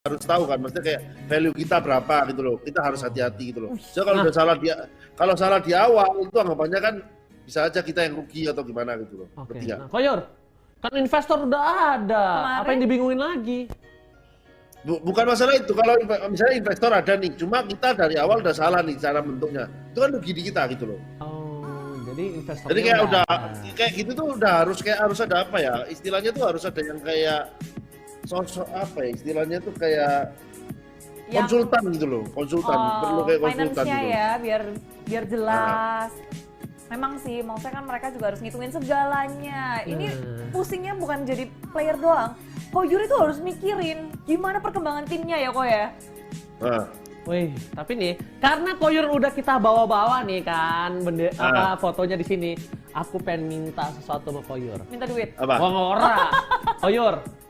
harus tahu kan, maksudnya kayak value kita berapa gitu loh. Kita harus hati-hati gitu loh. So kalau udah salah di awal itu anggapannya kan bisa aja kita yang rugi atau gimana gitu loh. Oke. Nah, Koyor, kan investor udah ada. Kemarin? Apa yang dibingungin lagi? Bukan masalah itu, kalau misalnya investor ada nih, cuma kita dari awal udah salah nih cara bentuknya. Itu kan rugi di kita gitu loh. Oh, jadi investor. Jadi kayak udah kayak gitu tuh udah harus ada apa ya? Istilahnya tuh harus ada yang kayak sosok apa ya? Istilahnya tuh kayak Yang- konsultan gitu loh, konsultan. Perlu kayak konsultan finance-nya gitu. ya, biar jelas. Memang sih, maksudnya kan mereka juga harus ngitungin segalanya. Ini pusingnya bukan jadi player doang. Koyur itu harus mikirin gimana perkembangan timnya ya kok ya. Nah, Wih, tapi nih, karena Koyor udah kita bawa-bawa nih kan, apa fotonya di sini. Aku pengen minta sesuatu sama Koyor. Minta duit. apa? Wah, ora.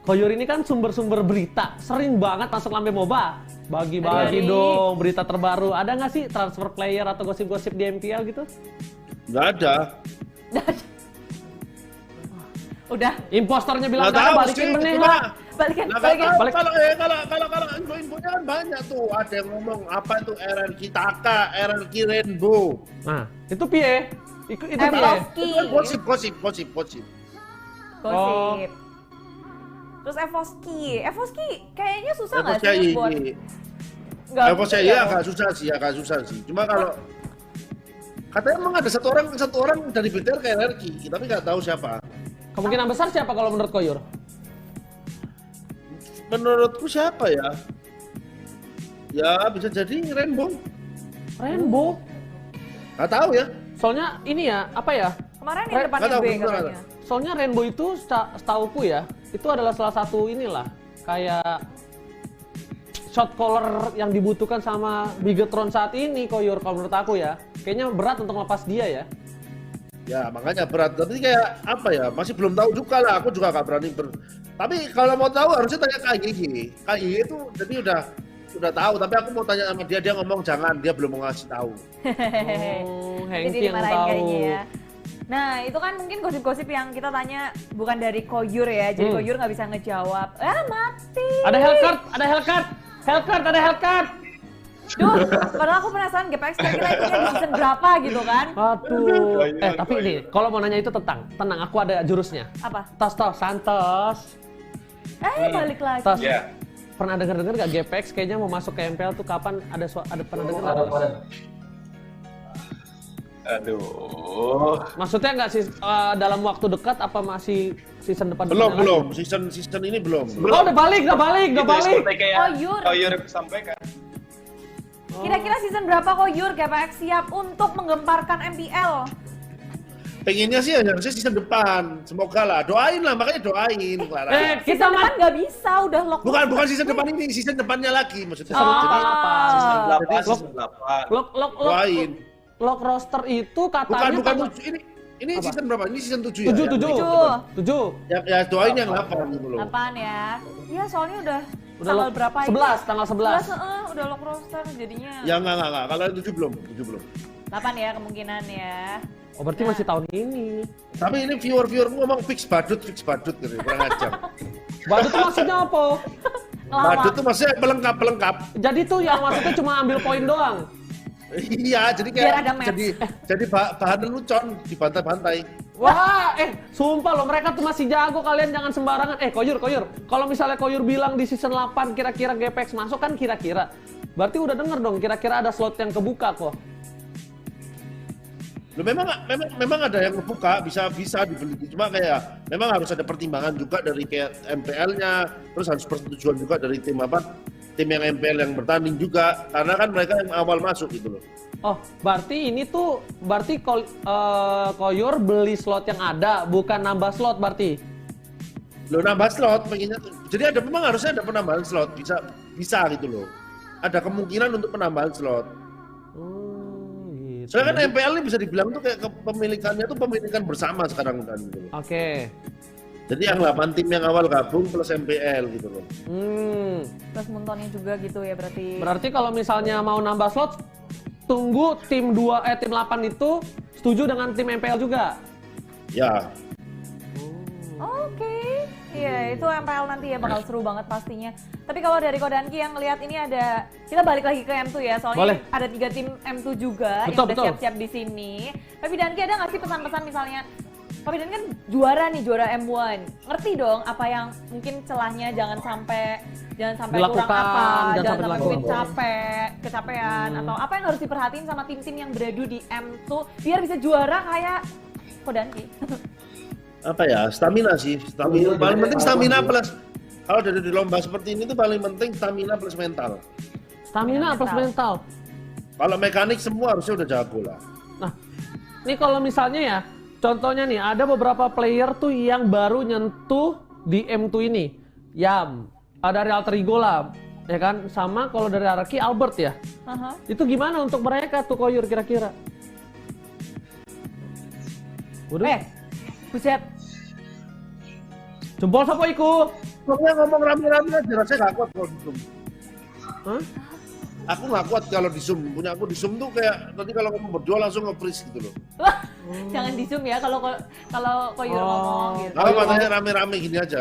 Koyor ini kan sumber-sumber berita, sering banget masuk Lambe Moba. Bagi-bagi Dari- dong berita terbaru. Ada nggak sih transfer player atau gosip-gosip di MPL gitu? Nggak ada. Udah, Impostornya bilang Nggak nggak ada, tahu balikin sih, benih cuma- lah. balikin. Nah, balik. kalau info-infonya kan banyak tuh. Ada yang ngomong apa itu RRQ Taka, RRQ Rainbow. Nah, itu piye? Itu piye? Evoski. Itu kan gosip. Gosip. Oh. Terus Evoski kayaknya susah nggak Evoski sih buat? Nggak Evoski bisa ya ya, agak susah sih. Cuma kalau katanya emang ada satu orang dari BTR kayak RRQ, tapi nggak tahu siapa. Kemungkinan besar siapa kalau menurut Koyor? Menurutku siapa ya? Ya bisa jadi Rainbow. Rainbow. Nggak tahu ya. Soalnya ini ya, apa ya? Kemarin yang depannya nggak tahu, B beneran. katanya. Soalnya Rainbow itu setauku ya, itu adalah salah satu inilah kayak shot caller yang dibutuhkan sama Bigetron saat ini, Koyor, kalau menurut aku ya. Kayaknya berat untuk lepas dia ya. Ya makanya berat. Tapi kayak apa ya? Masih belum tahu juga lah. Aku juga nggak berani Tapi kalau mau tahu harusnya tanya KYG. KYG itu jadi udah tahu. Tapi aku mau tanya sama dia ngomong jangan. Dia belum mau ngasih tahu. Oh, Jadi Hengki yang dimarahin tahu. kayaknya ya. Nah itu kan mungkin gosip-gosip yang kita tanya bukan dari Koyur ya. Jadi Koyur nggak bisa ngejawab. Mati. Ada Hellcard. Duh, padahal aku penasaran GPX kira-kira itunya di season berapa gitu kan. Aduh. Tapi ini, kalau mau nanya itu tenang, aku ada jurusnya. Apa? Tos, Santos. Balik lagi. Tos. Iya. Pernah denger gak GPX kayaknya mau masuk ke MPL tuh kapan? Ada pernah denger nggak? Aduh. Maksudnya nggak sih dalam waktu dekat apa masih season depan? Belum. Season ini belum. Oh, udah balik. Itu seperti kayak Koyur. Koyur sampaikan. Kira-kira season berapa Koyur GPX siap untuk menggemparkan MPL? Pengennya sih harusnya season depan. Semoga lah. Doain lah. Makanya doain. Clara. Kita Season depan nggak bisa, udah lock. Bukan season depan ini. Season depannya lagi maksudnya. Season 8, Jadi- season 8. Doain. Lock roster itu Bukan katanya ini Apa? season berapa? Ini season 7 ya? 7. Ya doain yang 8 gitu loh. 8 ya. Iya soalnya udah Udah tanggal lock- berapa 11, tanggal 11. Udah lock roster jadinya. Ya enggak. Kalau yang 7 belum. 8 ya kemungkinan ya. Oh, berarti masih tahun ini. Tapi ini viewer-viewerku ngomong fix badut gitu. Kurang ajar. Badut tuh maksudnya apa? Badut tuh maksudnya pelengkap. Jadi tuh yang maksudnya cuma ambil poin doang. Iya, jadi Biar ada kayak match. jadi bahan lelucon dibantai-bantai. Wah, sumpah loh mereka tuh masih jago, kalian jangan sembarangan. Koyur. Kalau misalnya Koyur bilang di season 8 kira-kira GPX masuk kan kira-kira. Berarti udah denger dong kira-kira ada slot yang kebuka kok. Loh, memang ada yang kebuka, bisa dibeli. Cuma kayak memang harus ada pertimbangan juga dari kayak MPL-nya, terus harus persetujuan juga dari tim yang MPL yang bertanding juga, karena kan mereka yang awal masuk gitu loh. Oh, berarti Koyur beli slot yang ada, bukan nambah slot berarti. Lo nambah slot pengennya tuh. Jadi harusnya ada penambahan slot, bisa gitu loh. Ada kemungkinan untuk penambahan slot. Gitu. Soalnya kan MPL ini bisa dibilang tuh kayak kepemilikannya tuh pemilikan bersama sekarang kan gitu loh. Oke. Jadi yang 8 tim yang awal gabung plus MPL gitu loh. Plus Muntonnya juga gitu ya berarti. Berarti kalau misalnya mau nambah slot, tunggu tim 8 itu setuju dengan tim MPL juga. Ya. Oke. Iya ya. itu MPL nanti ya bakal seru banget pastinya. Tapi kalau dari Kodanki yang ngelihat ini ada, kita balik lagi ke M2 ya, soalnya Boleh. ada 3 tim M2 juga yang Betul, udah betul. siap-siap di sini. Tapi Danki ada nggak sih pesan-pesan misalnya, Papi Dan kan juara nih, juara M1. Ngerti dong apa yang mungkin celahnya, jangan sampai kurang Dilakukan, apa, jangan jangan sampai sampai mungkin dilakukan. kecapean, atau apa yang harus diperhatiin sama tim-tim yang beradu di M2 biar bisa juara kayak Kodanki. Apa ya, stamina sih, stamina. Paling penting stamina plus, kalau dari di lomba seperti ini tuh paling penting stamina plus mental. Stamina plus mental. Kalau mekanik semua harusnya udah jago lah. Nah, ini kalau misalnya ya, contohnya nih, ada beberapa player tuh yang baru nyentuh di M2 ini. Yam, dari Alter Ego lah, ya kan? Sama kalau dari Araki, Albert ya. Itu gimana untuk mereka tuh, Koyur, kira-kira? Udah. Buset. Jempol siapa iku? Pokoknya ngomong rame-rame aja, rasanya gak kuat kalau di Zoom. Hah? Aku gak kuat kalau di Zoom, punya aku di Zoom tuh kayak nanti kalau ngomong berdua langsung nge-freeze gitu loh. Jangan di zoom ya kalau Koyur ngomong gitu. Kalau katanya rame-rame gini aja.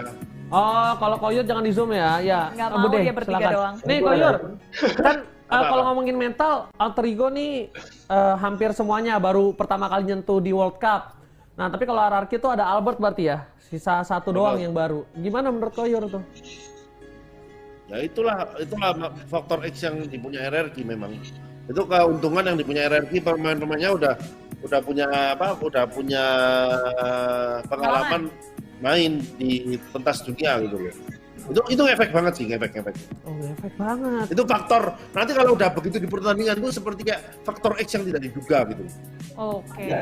Oh, kalau Koyur jangan di zoom ya. Ya. Nggak Abu mau, deh, dia bertiga silakan. doang. Nih Koyur, kan Apa-apa? kalau ngomongin mental, Alter Ego nih hampir semuanya baru pertama kali nyentuh di World Cup. Nah, tapi kalau RRQ itu ada Albert berarti ya, sisa satu doang yang baru. Gimana menurut Koyur tuh? Ya itulah faktor X yang dipunya RRQ memang. Itu keuntungan yang dipunya RRQ, pemain-pemainnya udah punya pengalaman main di pentas dunia gitu loh. Itu efek banget sih, efek. Oh, efek banget. Itu faktor, nanti kalau udah begitu di pertandingan itu seperti kayak faktor X yang tidak diduga gitu. Oke.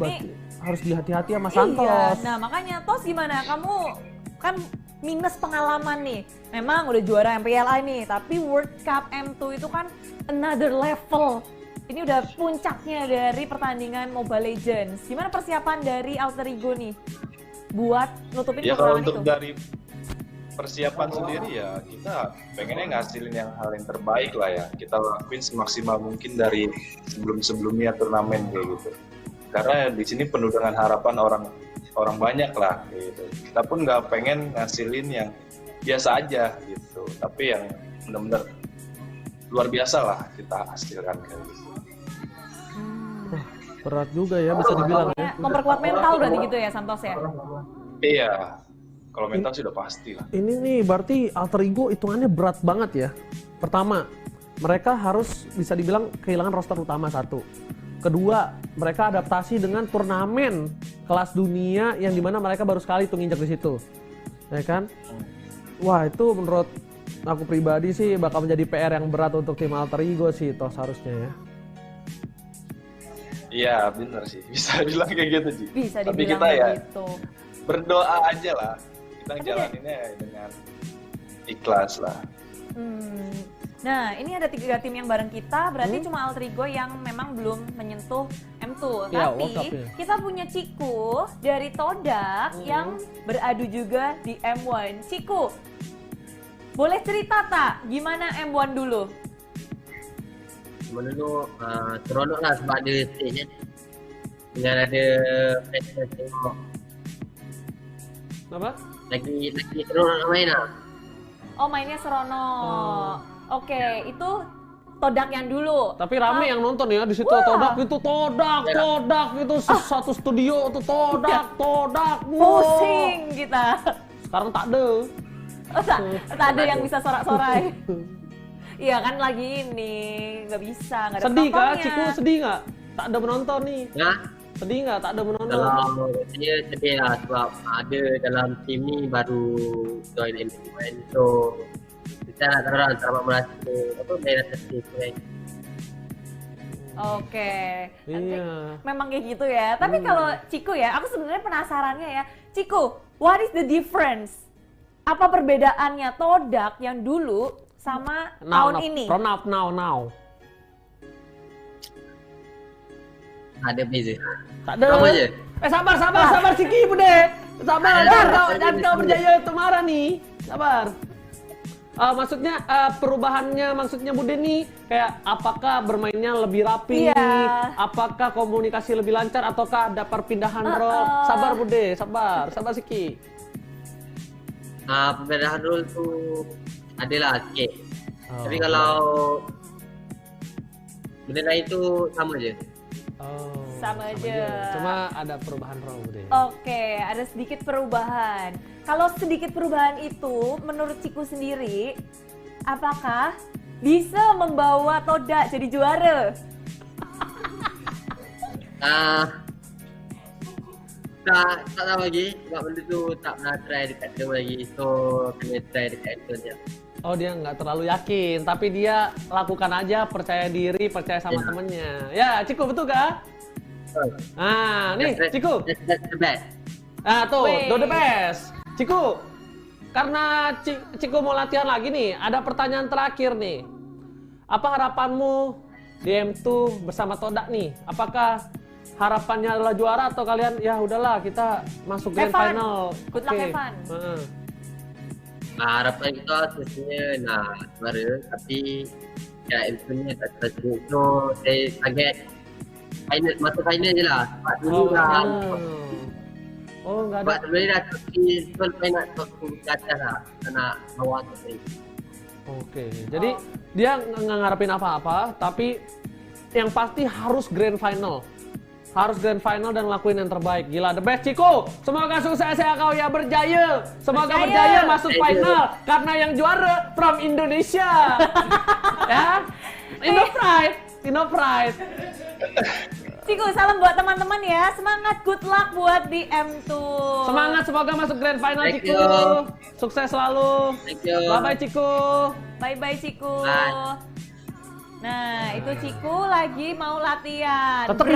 Berarti harus dihati-hati sama Iya, Santos. nah makanya Tos gimana? Kamu kan minus pengalaman nih. Memang udah juara MPLA nih, tapi World Cup M2 itu kan another level. Ini udah puncaknya dari pertandingan Mobile Legends. Gimana persiapan dari Alter Ego nih buat nutupin Ya kalau kekurangan untuk itu? dari persiapan sendiri ya kita pengennya ngasilin yang hal yang terbaik lah ya. Kita lakuin semaksimal mungkin dari sebelum-sebelumnya turnamen kayak gitu. Karena di sini penuh dengan harapan orang banyak lah gitu. Kita pun nggak pengen ngasilin yang biasa aja gitu, tapi yang benar-benar luar biasa lah kita hasilkan kayak gitu. Berat juga ya bisa dibilang ya. Memperkuat mental berarti gitu ya Santos ya? Iya, kalau mental sudah pasti lah. Ini nih berarti Alter Ego hitungannya berat banget ya. Pertama, mereka harus bisa dibilang kehilangan roster utama satu. Kedua, mereka adaptasi dengan turnamen kelas dunia yang dimana mereka baru sekali tuh nginjak di situ, ya kan? Wah itu menurut aku pribadi sih bakal menjadi PR yang berat untuk tim Alter Ego sih, toh seharusnya ya. Iya benar sih, bisa bilang kayak gitu Ji. Bisa Tapi dibilang kita ya gitu. berdoa aja lah, kita jalaninnya dengan ikhlas lah. Nah, ini ada 3 tim yang bareng kita, berarti cuma Alter Ego yang memang belum menyentuh M2. Ya, Tapi World Cup ya. kita punya Ciku dari Todak yang beradu juga di M1. Ciku, boleh cerita tak gimana M1 dulu? Dulu seronok lah sebab ada stage dengan ada festival tengok Apa? lagi seronok nak main lah. Oh, mainnya serono. Oke, itu Todak yang dulu. Tapi rame yang nonton ya di situ. Todak itu satu studio tuh Todak. Wow. Pusing kita. Sekarang tak ada. Oh, tak ada yang bisa sorak-sorai. Iya kan lagi ini nggak bisa, nggak ada Sedih kah? penontonnya. Ciku sedih nggak? Tak ada penonton nih. Ya, Sedih nggak? Tak ada penonton. kalau saya sedih lah sebab ada dalam tim ni baru join M1, so kita nak terang selamat merasa main atas stage kan. Oke. Nanti Iya. memang kayak gitu ya. Tapi kalau Ciku ya, aku sebenarnya penasarannya ya. Ciku, what is the difference? Apa perbedaannya Todak yang dulu sama tahun ini? Now. Ada beza. Tak ada. Sama je. Sabar Ciki bude. Sabar, dan kau berjaya untuk marah nih. Sabar. Maksudnya perubahannya maksudnya Bude nih kayak apakah bermainnya lebih rapi, Iya. apakah komunikasi lebih lancar ataukah ada perpindahan role? Sabar Bude, sabar Siki. Perbedaan role tuh adalah sikit. Oh. Tapi kalau benda lain tuh sama aja. Oh, Sama aja. Cuma ada perubahan role deh. Oke, ada sedikit perubahan. Kalau sedikit perubahan itu, menurut Ciku sendiri, apakah bisa membawa Toda jadi juara? Tak tahu lagi sebab benda tu tak pernah try dekat dia lagi, so kena try dekat Anton je. Oh, dia nggak terlalu yakin, tapi dia lakukan aja, percaya diri, percaya sama Ya. temennya. Ya, Ciku betul kah? Ah, nih, Ciku. That's the best. Ah, tuh, Weh. do the best. Ciku, karena Ciku mau latihan lagi nih, ada pertanyaan terakhir nih. Apa harapanmu di M2 bersama Toda nih? Apakah harapannya adalah juara atau kalian ya udahlah kita masuk grand Evan. final? Good luck, Oke. Evan. Heeh. Harapan kita sebenarnya nak juara, tapi ya M2-nya tak terjadi. So saya target final, masuk final je lah. Sebab dulu Oh, dah, oh, nggak ada. sebab dulu ni dah top final top 2 ke atas lah. Tak nak bawah tu saya. Oke, jadi dia nggak ngarepin apa-apa, tapi yang pasti harus grand final. Harus grand final dan ngelakuin yang terbaik. Gila, the best Ciko. Semoga sukses ya kau ya, berjaya. Semoga berjaya Berjaya. masuk final. Karena yang juara from Indonesia. Ya, Indo Pride, Indo Pride. Ciku, salam buat teman-teman ya. Semangat, good luck buat di M2. Semangat, semoga masuk grand final Thank Ciku. you. Sukses selalu. Thank you. Bye-bye Ciku. Bye-bye, Ciku. Bye. Nah, itu Ciku lagi mau latihan. Tetep